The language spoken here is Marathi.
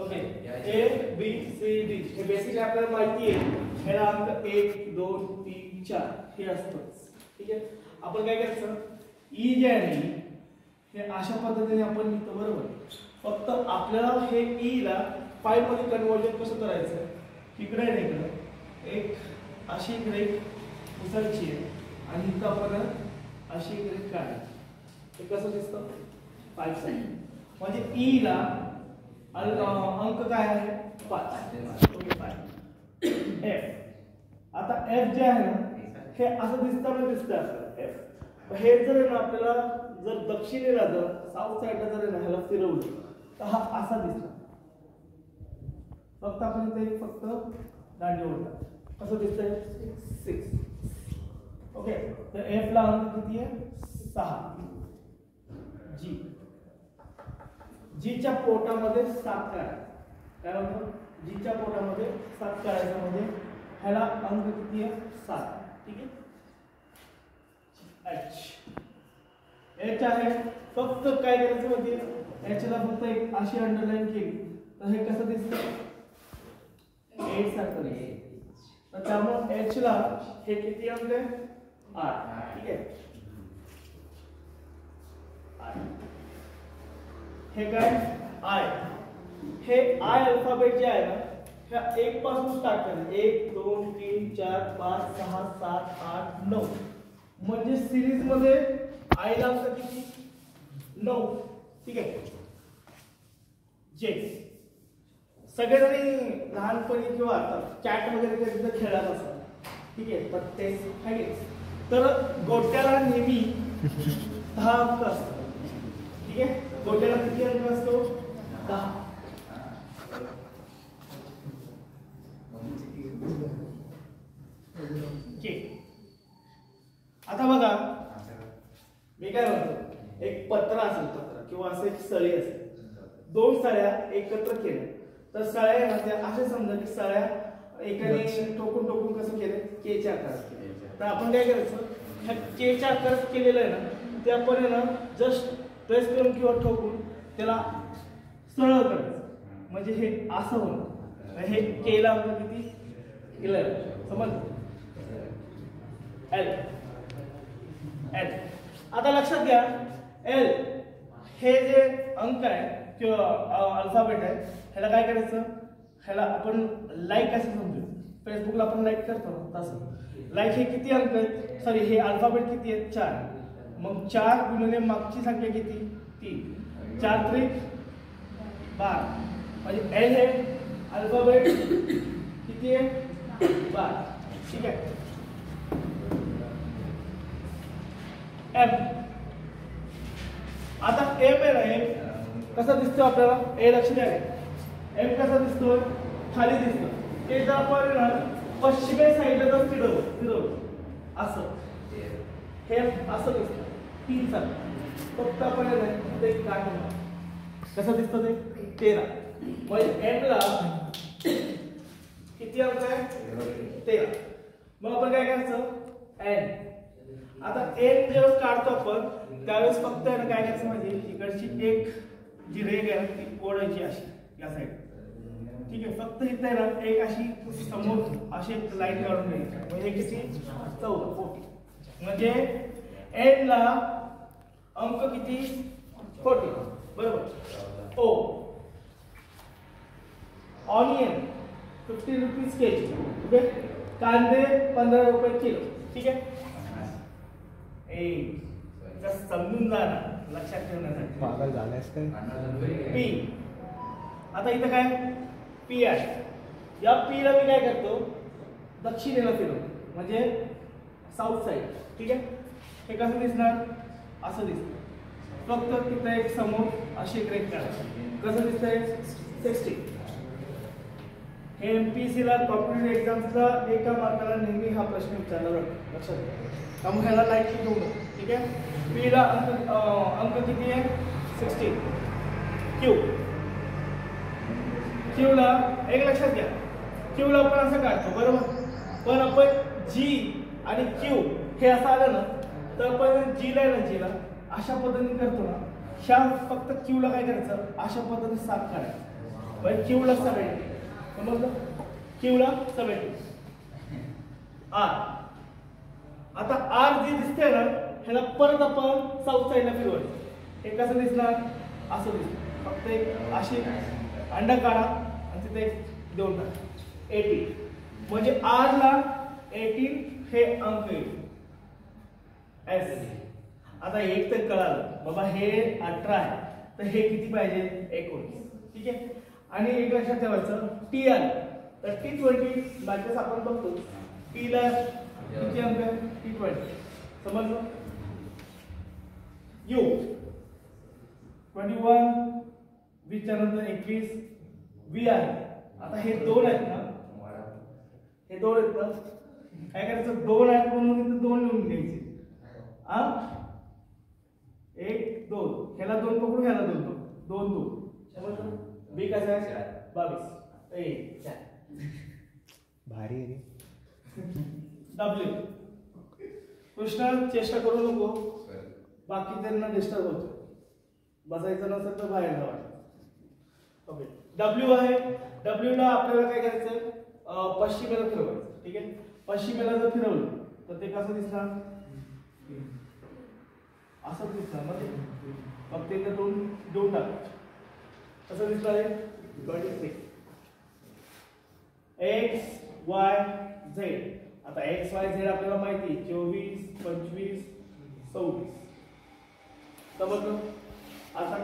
Okay A B C D हे बेसिक आपल्याला माहिती आहे. ह्याला अंक 1 2 3 4 हे असतं. ठीक आहे. आपण काय करायचं ई जे आहे हे अशा पद्धतीने आपण लिहितो बरोबर. फक्त आपल्याला हे ई ला फाइल मध्ये कन्वर्जन कसं करायचं. इकडे आहे इकडे एक अशी ग्रेड उचलायची आहे आणि इथं आपण अशी ग्रेड काढायची. हे कसं दिसतं 5 साईड म्हणजे ई ला अंक काय आहे 5. Okay 5 F. आता एफ जे आहे ना हे असं दिसतं आपल्याला एफ. हे जर आहे ना आपल्याला जर दक्षिणेला जर साऊथ साइडला जर ना ह्याला फिरवलं तर हा असा दिसला. फक्त आपण इथे फक्त दांडी ओढला कसं दिसतंय 6. ओके तर एफ ला अंक किती आहे 6. जी जी च्या पोटामध्ये 7 करायचं. काय म्हणतो जी च्या पोटामध्ये 7 करायचं म्हणजे ह्याला अंक किती आहे 7. ठीक आहे. एच आहे फक्त काय करायचं म्हणजे एच ला फक्त एक अशी अंडरलाईन केली तर हे कसं दिसतं 8 सारखं दिसतं. तर त्यामुळे एच ला हे किती अंक आहे 8. ठीक आहे. हे काय आय हे आय अल्फाबेट जे आहे ना ह्या 1 पासून स्टार्ट करायचं. 1 2 3 4 5 6 7 8 9 म्हणजे सिरीज मध्ये आय ला अंक किती 9. ठीक आहे. जे सगळ्यांनी लहानपणी किंवा आता चॅट वगैरे कधी खेळत असतात. ठीक आहे. पत्ते आहे तर गोट्याला नेहमी 10 अंक असतात. ठीक आहे. गोट्याला किती अंक असतो 10. आता बघा मी काय म्हणतो एक पत्र असेल पत्र किंवा असं एक सळी असेल. 2 सळ्या एकत्र केल्या तर सळ्या ना त्या असे समजा की सळ्या एकाने टोकून टोकून कसं केलं केच्या आकारात केलं. तर आपण काय करायचं ह्या केच्या आकारात केलेलं आहे ना ते आपण ना जस्ट प्रेस करून किंवा ठोकून त्याला सरळ करायचं म्हणजे हे असं होणार. हे केला अंक किती 11 समज एल एल. आता लक्षात घ्या एल हे जे अंक आहे किंवा अल्फाबेट आहे ह्याला काय करायचं ह्याला आपण लाईक असं समजू. फेसबुकला आपण लाईक करतो तसं लाईक हे किती अंक आहेत सॉरी हे अल्फाबेट किती आहेत 4. मग 4 गुणिले मागची संख्या किती 3. 4 त्रिक 12 म्हणजे एल हे अल्फाबेट किती आहे 12. ठीक आहे. एम आता एम आहे ना एम कसा दिसतो आपल्याला ए लक्ष द्या. एम कसा दिसतोय खाली दिसतो. ते जर आपण पश्चिमे साईडला जर फिरवलं असं हे असं दिसतं 3 सारखं. फक्त आपण ते काढून कसं दिसतं ते 13. म्हणजे एम ला किती अंक आहे 13. मग आपण काय करायचं एन. आता एन जेव्हा काढतो आपण त्यावेळेस फक्त काय करायचं म्हणजे इकडची एक जी रेग आहे ती ओढायची अशी या साईड. ठीक आहे. फक्त इथे ना एक अशी समोर अशी एक लाईन काढून घ्यायची म्हणजे किती 14 म्हणजे एन ला अंक किती 40 बरोबर. ओ ऑनियन 50 रुपीज केजी. ओके. कांदे 15 रुपये किलो. ठीक आहे. समजून जा ना लक्षात ठेवण्यासाठी पागल झालायस काय. पी आता इथं काय पी आहे. या पी ला मी काय करतो दक्षिणेला फिरवतो म्हणजे साऊथ साईड. ठीक आहे. हे कसं दिसणार असं दिसतं. फक्त तिथं एक समोर अशी एक रेख काढायची. कसं दिसतंय 60. हे एमपीसी ला कॉम्पिटेटिव्ह एक्झाम्सला एका मार्काला नेहमी हा प्रश्न विचारला जातो लक्षात घ्या. त्यामुळे ह्याला लाईक घेऊ. ठीक आहे. पी ला अंक किती आहे 16. क्यू ला एक लक्षात घ्या क्यू ला आपण असं काढतो बरोबर. पण आपण जी आणि क्यू हे असं आलं ना तर आपण जी ला ना जी ला अशा पद्धतीने करतो ना. ह्या फक्त क्यू ला काय करायचं अशा पद्धतीने 7 काढायचं. क्यू ला 70 समजलं, क्यू ला 70 आर. आता आर जे दिसते ना ह्याला परत आपण साऊथ साईडला फिरवायचं. हे कसं दिसणार, असं दिसणार. फक्त एक अशी अंडा काढा आणि तिथे देऊन टाका 18 म्हणजे आर ला 18 हे अंक येईल. एस आता एक तर कळालं बाबा हे 18 आहे तर हे किती पाहिजे 19. ठीक आहे. आणि एक लक्षात ठेवायचं टी आर तर T20 मॅचेस आपण बघतो टी ला किती अंक आहे T20 समजलं. यू 21 वी च्या नंतर 21 वी आहे. आता हे दोन आहेत ना, हे दोन आहेत ना, काय करायचं दोन आहेत म्हणून इथे दोन लिहून घ्यायचे. आ 1 2 ह्याला दोन पकडू ह्याला दोन दोन दोन समजलं. बी कसं आहे 22 ए 4 भारी आहे रे. डब्ल्यू कृष्णा चेष्टा करू नको, बाकी त्यांना डिस्टर्ब होतो. बसायचं नसेल तर बाहेर जावं. ओके डब्ल्यू आहे. डब्ल्यू ला आपल्याला काय करायचं पश्चिमेला फिरवायचं. ठीक आहे. पश्चिमेला जर फिरवलं तर ते कसं दिसणार, असं दिसणार ना ते. मग ते दोन देऊन टाक कसं दिसणार आहे 26 एक्स वाय झेड. आता एक्स वाय झेड आपल्याला माहिती 24 25 26 समजलं. आता